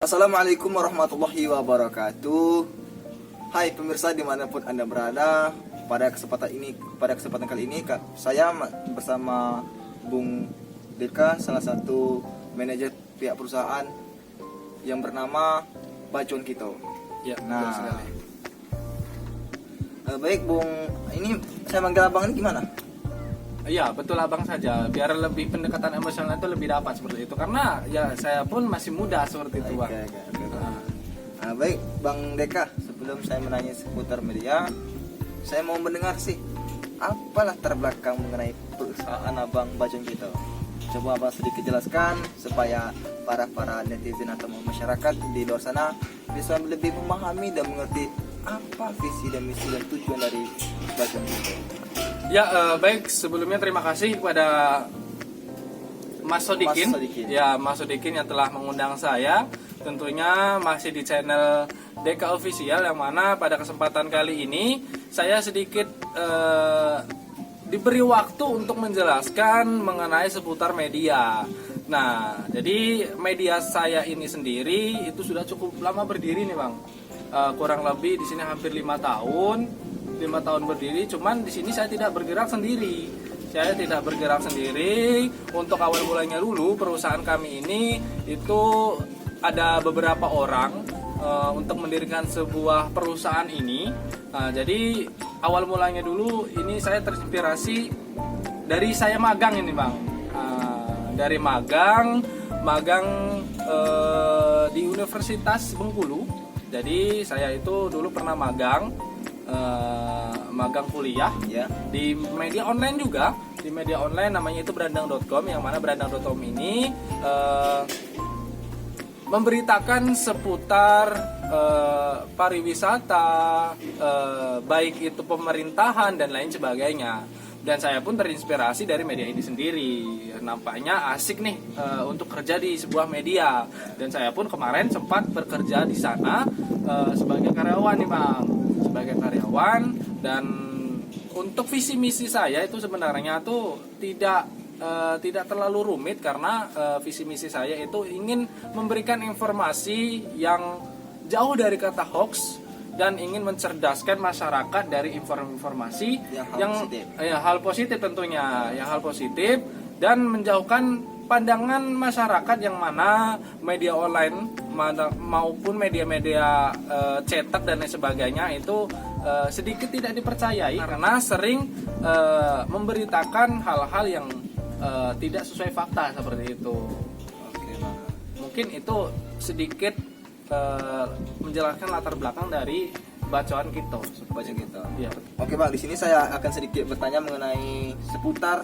Assalamualaikum warahmatullahi wabarakatuh. Hai pemirsa dimanapun Anda berada, pada kesempatan kali ini saya bersama Bung Deka, salah satu manajer pihak perusahaan yang bernama Bacon Kito. Ya, Nah, betul sekali. Baik Bung, ini saya manggil abang ini gimana? Iya, betul abang saja. Biar lebih pendekatan emosional itu lebih dapat seperti itu. Karena ya saya pun masih muda seperti itu, Bang. Oke. Nah, baik Bang Deka, sebelum saya menanya seputar media, saya mau mendengar sih apa latar belakang mengenai perusahaan abang Bacon Kito. Coba abang sedikit jelaskan supaya para netizen atau masyarakat di luar sana bisa lebih memahami dan mengerti apa visi dan misi dan tujuan dari Bacon Kito. Ya, baik, sebelumnya terima kasih kepada Mas Sodikin. Ya, Mas Sodikin yang telah mengundang saya. Tentunya masih di channel Deka Official, yang mana pada kesempatan kali ini saya sedikit diberi waktu untuk menjelaskan mengenai seputar media. Nah, jadi media saya ini sendiri itu sudah cukup lama berdiri nih, Bang. Kurang lebih di sini hampir 5 tahun. 5 tahun berdiri, cuman di sini saya tidak bergerak sendiri. Saya tidak bergerak sendiri. Untuk awal mulanya dulu perusahaan kami ini itu ada beberapa orang untuk mendirikan sebuah perusahaan ini. Jadi awal mulanya dulu ini saya terinspirasi dari saya magang ini, Bang. Dari magang di Universitas Bengkulu. Jadi saya itu dulu pernah magang kuliah Ya. di media online juga, di media online namanya itu brandang.com, yang mana brandang.com ini memberitakan seputar pariwisata, baik itu pemerintahan dan lain sebagainya. Dan saya pun terinspirasi dari media ini sendiri. Nampaknya asik nih untuk kerja di sebuah media. Dan saya pun kemarin sempat bekerja di sana sebagai karyawan nih, Bang. Sebagai karyawan. Dan untuk visi misi saya itu sebenarnya tuh tidak terlalu rumit, karena visi misi saya itu ingin memberikan informasi yang jauh dari kata hoax dan ingin mencerdaskan masyarakat dari informasi yang hal positif tentunya, yang hal positif, dan menjauhkan pandangan masyarakat yang mana media online maupun media-media cetak dan lain sebagainya itu sedikit tidak dipercayai karena sering memberitakan hal-hal yang tidak sesuai fakta seperti itu. Oke, Bang. Mungkin itu sedikit menjelaskan latar belakang dari bacaan kita. Bacon Kito. Iya. Oke Bang, di sini saya akan sedikit bertanya mengenai seputar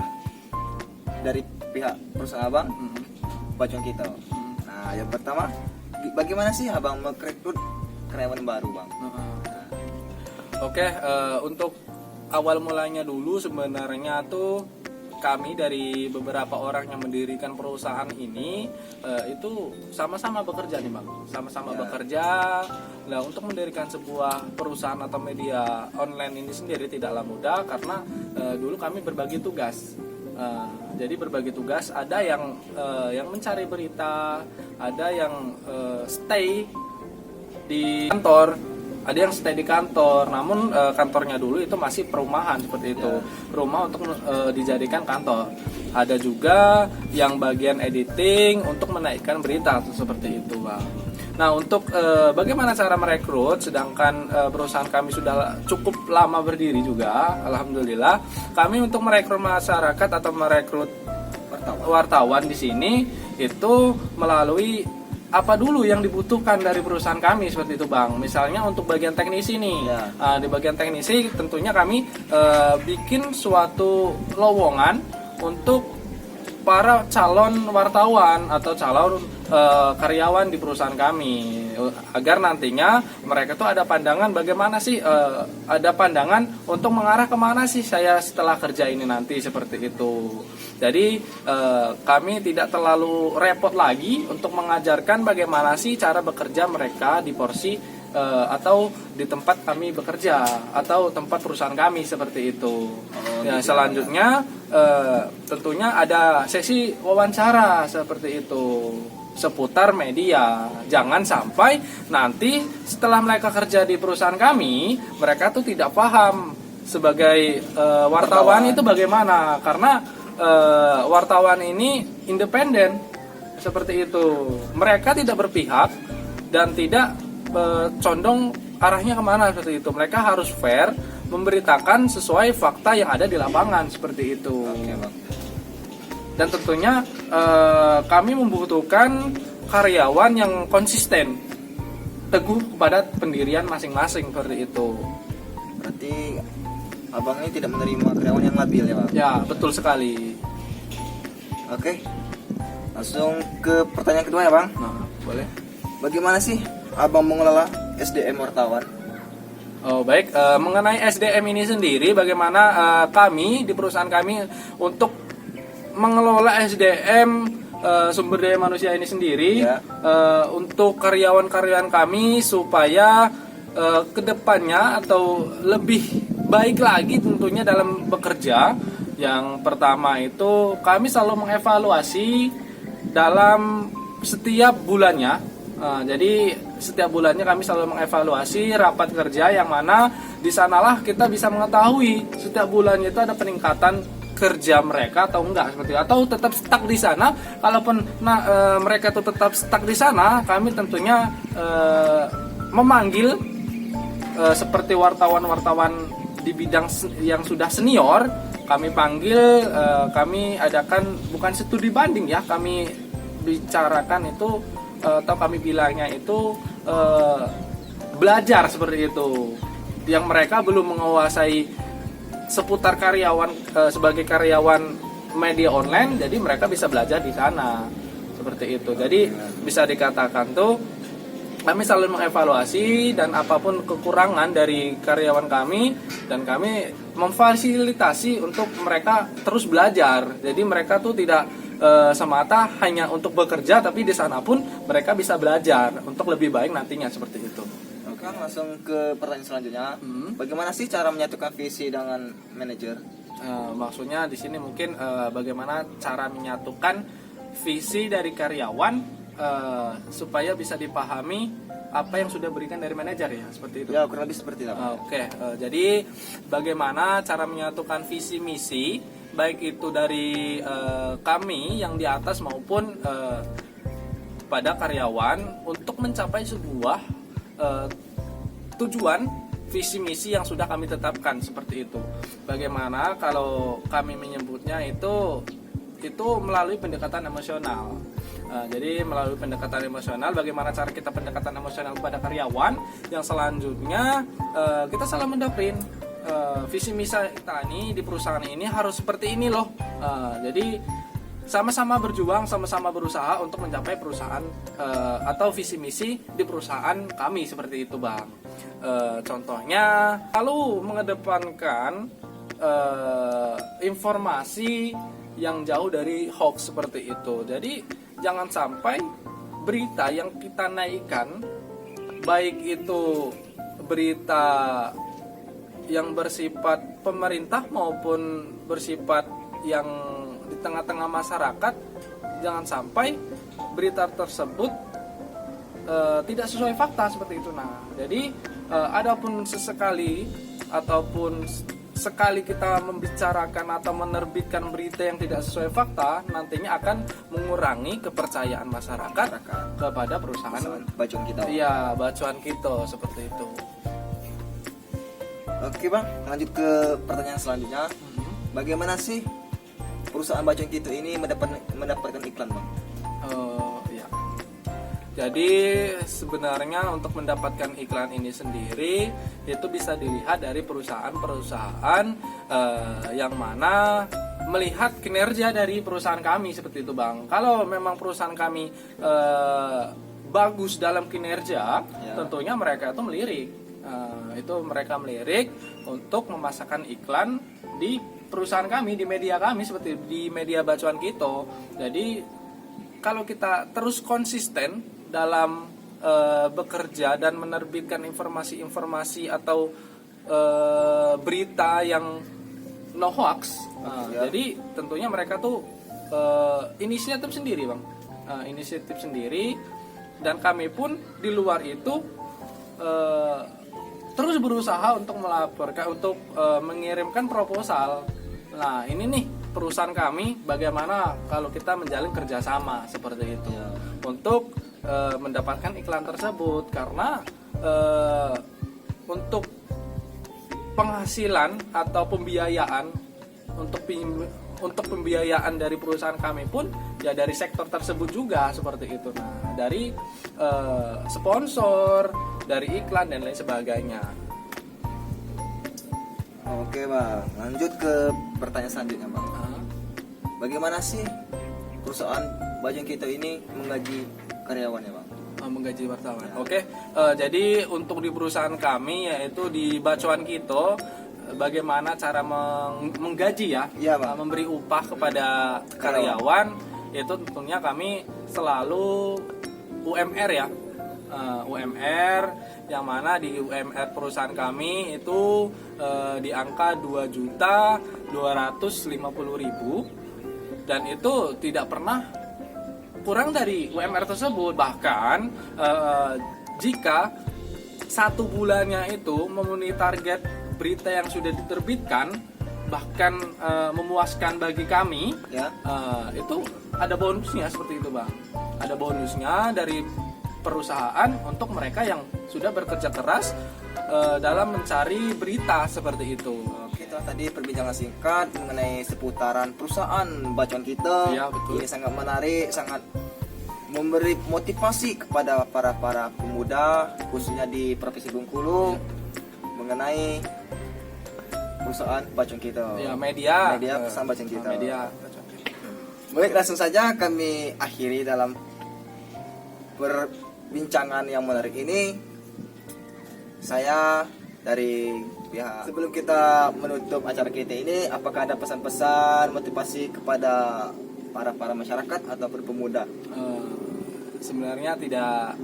dari pihak perusahaan abang Bacon Kito. Nah, yang pertama, bagaimana sih abang merekrut karyawan baru, Bang? Oke, untuk awal mulanya dulu sebenarnya tuh kami dari beberapa orang yang mendirikan perusahaan ini itu sama-sama bekerja nih, Bang. Sama-sama bekerja. Nah, untuk mendirikan sebuah perusahaan atau media online ini sendiri tidaklah mudah, karena dulu kami berbagi tugas. Jadi berbagi tugas, ada yang mencari berita, ada yang stay di kantor, ada yang stay di kantor, namun kantornya dulu itu masih perumahan seperti itu, rumah untuk dijadikan kantor. Ada juga yang bagian editing untuk menaikkan berita seperti itu, Bang. Nah, untuk bagaimana cara merekrut, sedangkan perusahaan kami sudah cukup lama berdiri juga, alhamdulillah, kami untuk merekrut masyarakat atau merekrut wartawan di sini itu melalui apa dulu yang dibutuhkan dari perusahaan kami seperti itu, Bang. Misalnya untuk bagian teknisi nih, di bagian teknisi tentunya kami bikin suatu lowongan untuk para calon wartawan atau calon karyawan di perusahaan kami, agar nantinya mereka tuh ada pandangan bagaimana sih, ada pandangan untuk mengarah kemana sih saya setelah kerja ini nanti seperti itu. Jadi kami tidak terlalu repot lagi untuk mengajarkan bagaimana sih cara bekerja mereka di porsi atau di tempat kami bekerja atau tempat perusahaan kami seperti itu. Selanjutnya tentunya ada sesi wawancara seperti itu. seputar media. Jangan sampai nanti setelah mereka kerja di perusahaan kami, mereka tuh tidak paham sebagai wartawan itu bagaimana, karena wartawan ini independen seperti itu. Mereka tidak berpihak dan tidak condong arahnya kemana seperti itu. Mereka harus fair, memberitakan sesuai fakta yang ada di lapangan seperti itu. Oke, Bang. Dan tentunya kami membutuhkan karyawan yang konsisten, teguh kepada pendirian masing-masing seperti itu. Berarti abang ini tidak menerima karyawan yang labil ya, Bang? Ya, betul sekali. Oke. Langsung ke pertanyaan kedua ya, Bang. Nah, boleh. Bagaimana sih abang mengelola SDM wartawan? Oh baik, mengenai SDM ini sendiri, bagaimana kami di perusahaan kami untuk mengelola SDM sumber daya manusia ini sendiri, Ya. untuk karyawan-karyawan kami supaya kedepannya atau lebih baik lagi tentunya dalam bekerja. Yang pertama itu kami selalu mengevaluasi dalam setiap bulannya. Jadi setiap bulannya kami selalu mengevaluasi rapat kerja yang mana di sanalah kita bisa mengetahui setiap bulannya itu ada peningkatan kerja mereka atau enggak seperti itu, atau tetap stuck di sana. Kalaupun mereka itu tetap stuck di sana, kami tentunya memanggil seperti wartawan-wartawan di bidang yang sudah senior, kami panggil, kami adakan bukan studi banding ya, kami bicarakan itu atau kami bilangnya itu belajar seperti itu, yang mereka belum menguasai seputar karyawan sebagai karyawan media online, jadi mereka bisa belajar di sana seperti itu. Jadi bisa dikatakan tuh kami selalu mengevaluasi dan apapun kekurangan dari karyawan kami, dan kami memfasilitasi untuk mereka terus belajar. Jadi mereka tuh tidak semata hanya untuk bekerja, tapi di sana pun mereka bisa belajar untuk lebih baik nantinya seperti itu. Oke, langsung ke pertanyaan selanjutnya. Bagaimana sih cara menyatukan visi dengan manajer? Maksudnya di sini mungkin bagaimana cara menyatukan visi dari karyawan supaya bisa dipahami apa yang sudah berikan dari manajer ya, seperti itu. Ya, kurang lebih seperti itu. Oke, jadi bagaimana cara menyatukan visi misi baik itu dari kami yang di atas maupun pada karyawan untuk mencapai sebuah tujuan visi misi yang sudah kami tetapkan seperti itu. Bagaimana kalau kami menyebutnya itu melalui pendekatan emosional. Jadi melalui pendekatan emosional, bagaimana cara kita pendekatan emosional kepada karyawan, yang selanjutnya kita selalu mendapin visi misi kita ini di perusahaan ini harus seperti ini loh. Jadi sama-sama berjuang, sama-sama berusaha untuk mencapai perusahaan atau visi misi di perusahaan kami seperti itu, Bang. Contohnya lalu mengedepankan informasi yang jauh dari hoax seperti itu. Jadi jangan sampai berita yang kita naikkan, baik itu berita yang bersifat pemerintah maupun bersifat yang di tengah-tengah masyarakat, jangan sampai berita tersebut tidak sesuai fakta seperti itu. Nah, jadi adapun sesekali ataupun sekali kita membicarakan atau menerbitkan berita yang tidak sesuai fakta, nantinya akan mengurangi kepercayaan masyarakat kepada perusahaan Bacuan kita. Iya, bacuan kita seperti itu. Oke, Bang, lanjut ke pertanyaan selanjutnya. Bagaimana sih perusahaan bacuan kita ini mendapatkan iklan, Bang? Ya. Jadi sebenarnya untuk mendapatkan iklan ini sendiri itu bisa dilihat dari perusahaan-perusahaan yang mana melihat kinerja dari perusahaan kami seperti itu, Bang. Kalau memang perusahaan kami bagus dalam kinerja, tentunya mereka itu melirik. Mereka melirik untuk memasarkan iklan di perusahaan kami, di media kami seperti di media bacuan kita. Jadi kalau kita terus konsisten dalam bekerja dan menerbitkan informasi-informasi atau berita yang no hoax, jadi tentunya mereka tuh inisiatif sendiri, Bang. inisiatif sendiri, dan kami pun di luar itu terus berusaha untuk melaporkan, untuk mengirimkan proposal. Nah ini nih perusahaan kami, bagaimana kalau kita menjalin kerjasama seperti itu untuk mendapatkan iklan tersebut, karena untuk penghasilan atau pembiayaan untuk pembiayaan dari perusahaan kami pun ya dari sektor tersebut juga seperti itu. Nah dari sponsor, dari iklan dan lain sebagainya. Oke bang, lanjut ke pertanyaan selanjutnya bang. Bagaimana sih perusahaan Bajeng Kito ini menggaji karyawannya bang? Menggaji wartawan. Oke, jadi untuk di perusahaan kami yaitu di Bacuan Kito, bagaimana cara menggaji ya, Iya, Bang. memberi upah kepada karyawan, itu tentunya kami selalu UMR ya, UMR, yang mana di UMR perusahaan kami itu di angka 2.250.000, dan itu tidak pernah kurang dari UMR tersebut. Bahkan jika satu bulannya itu memenuhi target berita yang sudah diterbitkan, bahkan memuaskan bagi kami, itu ada bonusnya seperti itu bang. Ada bonusnya dari perusahaan untuk mereka yang sudah bekerja keras dalam mencari berita seperti itu. Kita tadi perbincangan singkat mengenai seputaran perusahaan Bacuan Kito. Iya, betul. Ini sangat menarik, sangat memberi motivasi kepada para pemuda khususnya di Provinsi Bengkulu mengenai perusahaan Bacuan Kito. Ya, media perusahaan Bacuan Kito. Media Bacuan Kito. Baik, langsung saja kami akhiri dalam perbincangan yang menarik ini. Saya dari pihak, sebelum kita menutup acara kita ini, apakah ada pesan-pesan motivasi kepada para masyarakat ataupun pemuda? Sebenarnya tidak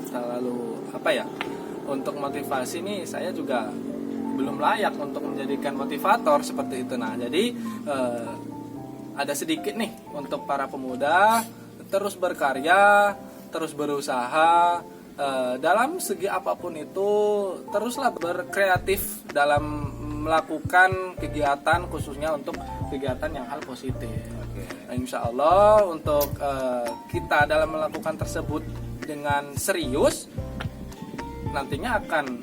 terlalu apa ya, untuk motivasi nih saya juga belum layak untuk menjadikan motivator seperti itu. Nah jadi ada sedikit nih untuk para pemuda, terus berkarya, terus berusaha dalam segi apapun itu, teruslah berkreatif dalam melakukan kegiatan, khususnya untuk kegiatan yang hal positif. Nah, insya Allah untuk kita dalam melakukan tersebut dengan serius, nantinya akan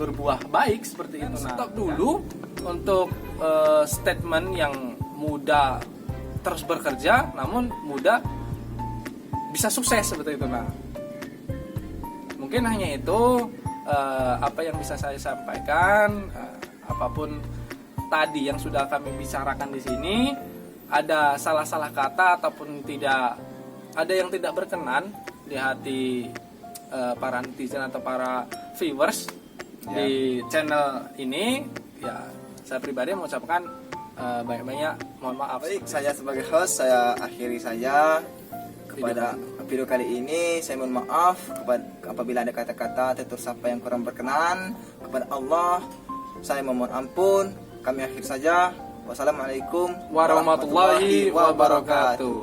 berbuah baik seperti itu. Nah, stop dulu untuk statement yang muda terus bekerja, namun muda bisa sukses seperti itu. Nah, mungkin hanya itu apa yang bisa saya sampaikan. Apapun tadi yang sudah kami bicarakan di sini, ada salah-salah kata ataupun tidak ada yang tidak berkenan di hati para netizen atau para viewers di channel ini, ya saya pribadi mengucapkan banyak-banyak mohon maaf. Baik, saya sebagai host, saya akhiri saja kepada video kali ini. Saya mohon maaf apabila ada kata-kata atau sapa yang kurang berkenan. Kepada Allah saya memohon ampun. Kami akhir saja. Wassalamualaikum warahmatullahi wabarakatuh.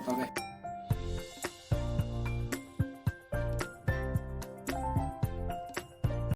Oke.